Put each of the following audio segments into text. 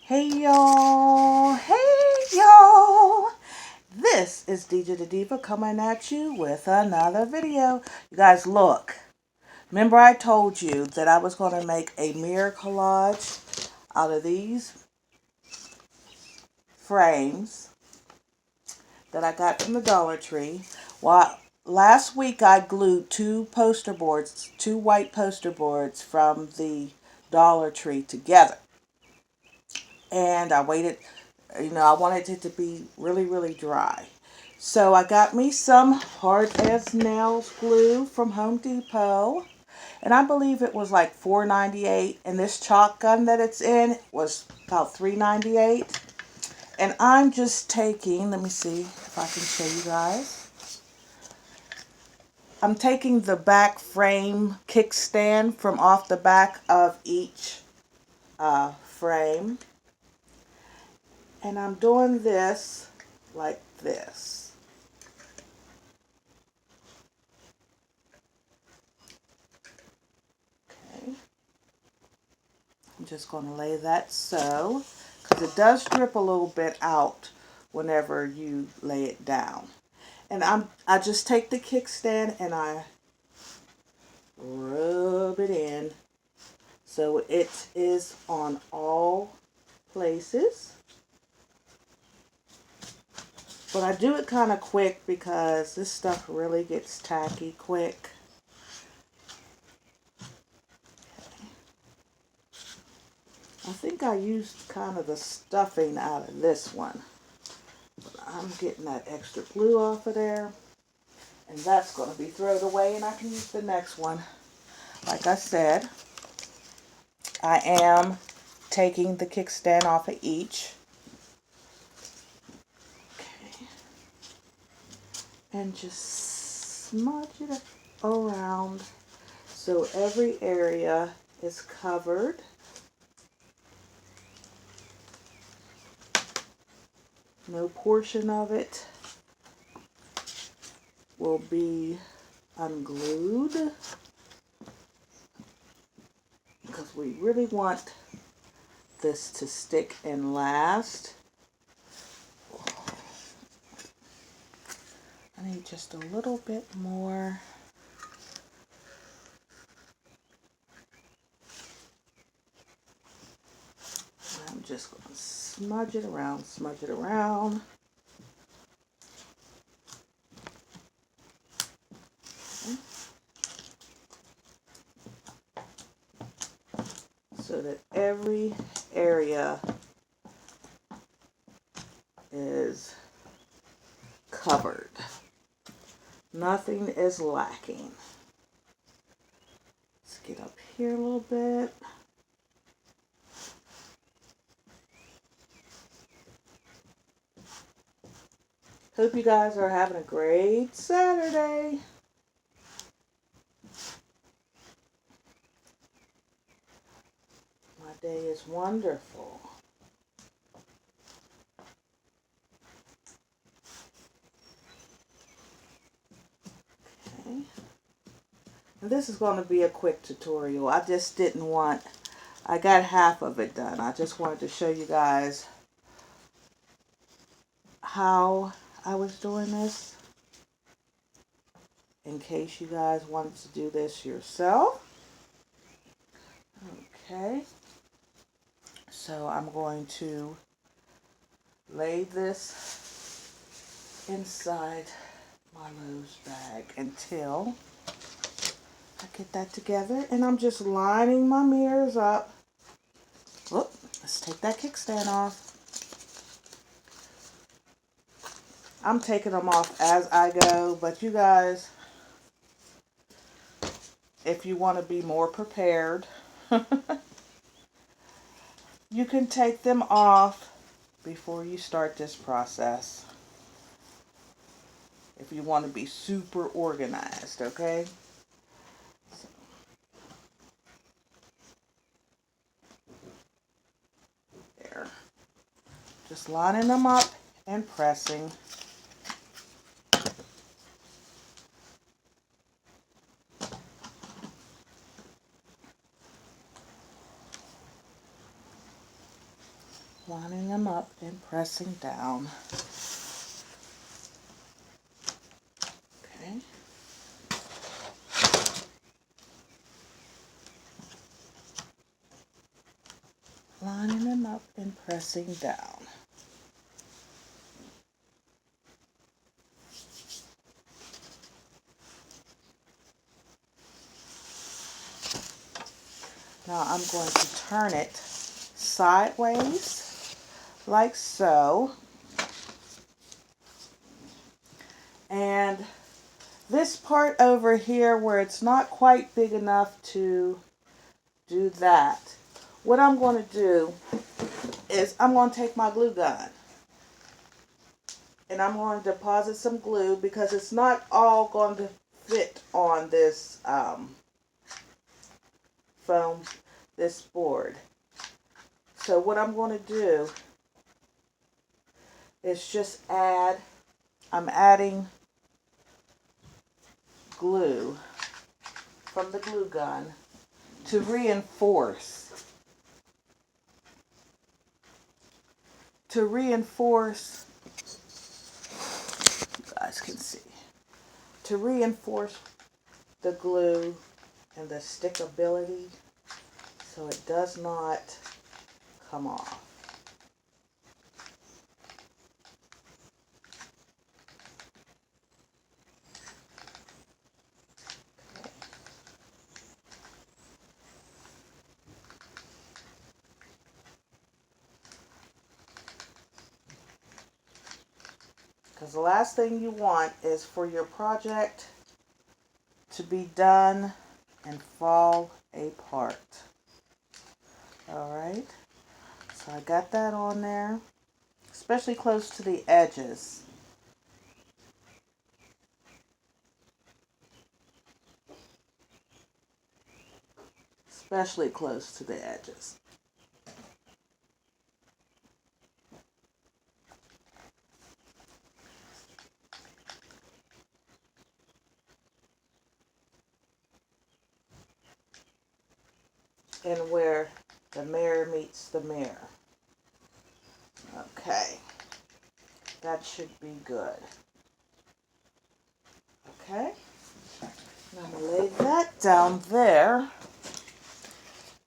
Hey y'all, this is DJ the Diva coming at you with another video. You guys look, remember I told you that I was going to make a mirror collage out of these frames that I got from the Dollar Tree. Well, last week I glued two white poster boards from the Dollar Tree together. And I waited, I wanted it to be really dry. So I got me some hard as nails glue from Home Depot. And I believe it was like $4.98. And this chalk gun that it's in was about $3.98. And I'm just taking, let me see if I can show you guys. I'm taking the back frame kickstand from off the back of each frame. And I'm doing this like this. Okay. I'm just going to lay that so, because it does drip a little bit out whenever you lay it down. And I just take the kickstand and I rub it in so it is on all places. But I do it kind of quick because this stuff really gets tacky quick. I think I used kind of the stuffing out of this one. But I'm getting that extra glue off of there. And that's going to be thrown away and I can use the next one. Like I said, I am taking the kickstand off of each. Okay. And just smudge it around so every area is covered. No portion of it will be unglued because we really want this to stick and last. I need just a little bit more. I'm just going to smudge it around, smudge it around. So that every area is covered. Nothing is lacking. Let's get up here a little bit. Hope you guys are having a great Saturday. My day is wonderful. Okay. And this is going to be a quick tutorial. I just didn't want, I got half of it done. I just wanted to show you guys how I was doing this in case you guys wanted to do this yourself. Okay, so I'm going to lay this inside my Lowe's bag until I get that together. And I'm just lining my mirrors up. Whoop, let's take that kickstand off. I'm taking them off as I go, but you guys, if you want to be more prepared, you can take them off before you start this process. If you want to be super organized, okay? So, there. Just lining them up and pressing. Lining them up and pressing down. Okay. Lining them up and pressing down. Now I'm going to turn it sideways, like so. And this part over here where it's not quite big enough to do that, what I'm going to do is I'm going to take my glue gun and I'm going to deposit some glue because it's not all going to fit on this foam, this board. So what I'm going to do is just I'm adding glue from the glue gun to reinforce. You guys can see. To reinforce the glue and the stickability so it does not come off. Because the last thing you want is for your project to be done and fall apart. Alright, so I got that on there, especially close to the edges. Especially close to the edges. And where the mirror meets the mirror. Okay, that should be good. Okay, now I'm going to lay that down there,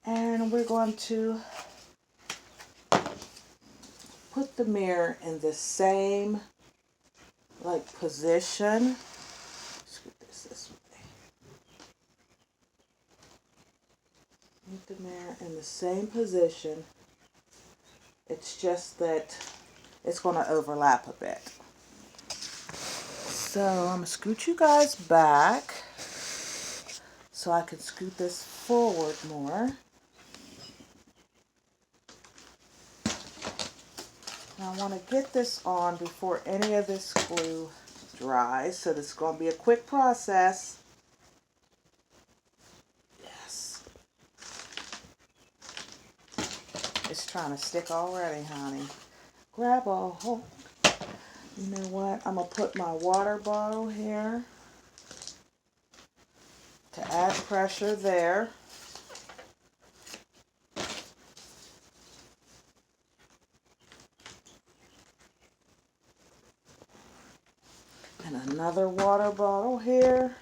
and we're going to put the mirror in the same position. Scoot this way. Put the mirror in the same position. It's just that it's going to overlap a bit. So I'm going to scoot you guys back so I can scoot this forward more. Now I want to get this on before any of this glue dries, so this is going to be a quick process. Yes. It's trying to stick already, honey. Grab a hold. You know what? I'm going to put my water bottle here to add pressure there. And another water bottle here.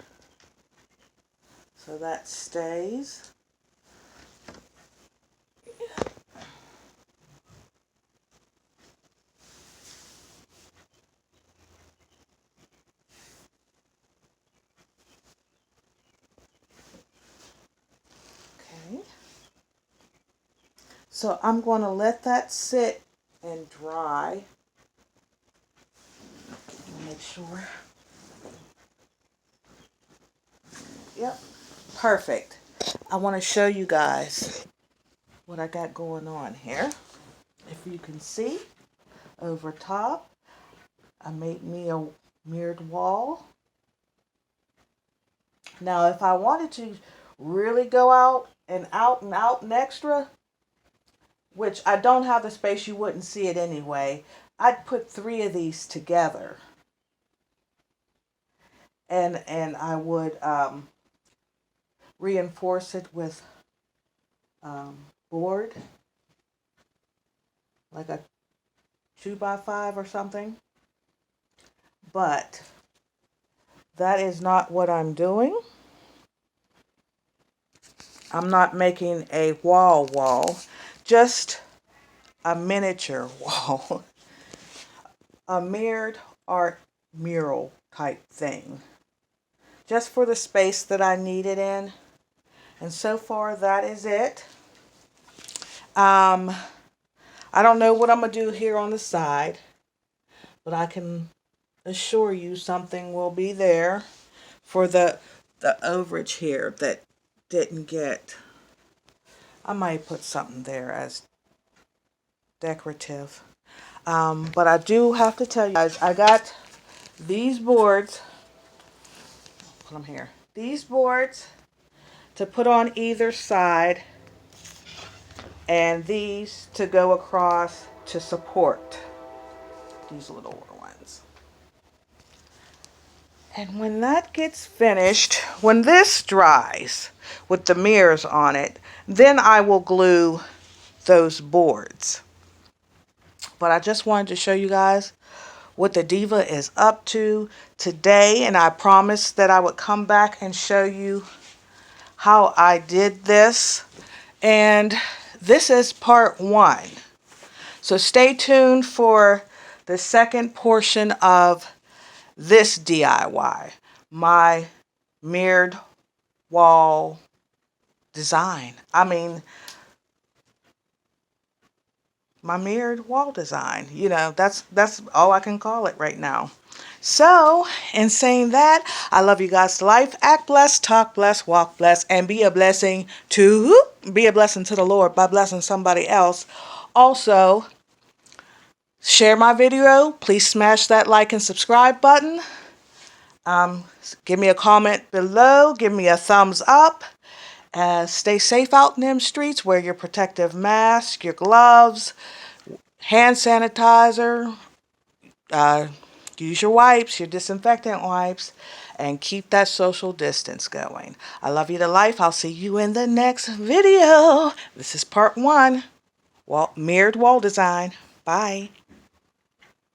So that stays. Okay. So I'm going to let that sit and dry. Make sure. Yep. Perfect. I want to show you guys what I got going on here. If you can see, over top, I made me a mirrored wall. Now, if I wanted to really go out and out and extra, which I don't have the space, you wouldn't see it anyway, I'd put 3 of these together. And I would reinforce it with board like a 2x5 or something. But that is not what I'm doing. I'm not making a wall, just a miniature wall. A mirrored art mural type thing. Just for the space that I need it in. And so far that is it. I don't know what I'm going to do here on the side, but I can assure you something will be there for the overage here that didn't get. I might put something there as decorative. But I do have to tell you guys, I got these boards. Put them here. These boards to put on either side, and these to go across to support these little ones. And when that gets finished, when this dries with the mirrors on it, then I will glue those boards. But I just wanted to show you guys what the Diva is up to today, and I promised that I would come back and show you how I did this. And this is part 1. So stay tuned for the second portion of this DIY, my mirrored wall design. My mirrored wall design. You know, that's all I can call it right now. So, in saying that, I love you guys to life. Act blessed, talk blessed, walk blessed, and be a blessing to the Lord by blessing somebody else. Also, share my video. Please smash that like and subscribe button. Give me a comment below. Give me a thumbs up. Stay safe out in them streets. Wear your protective mask, your gloves, hand sanitizer. Use your wipes, your disinfectant wipes, and keep that social distance going. I love you to life. I'll see you in the next video. This is part 1, mirrored wall design. Bye.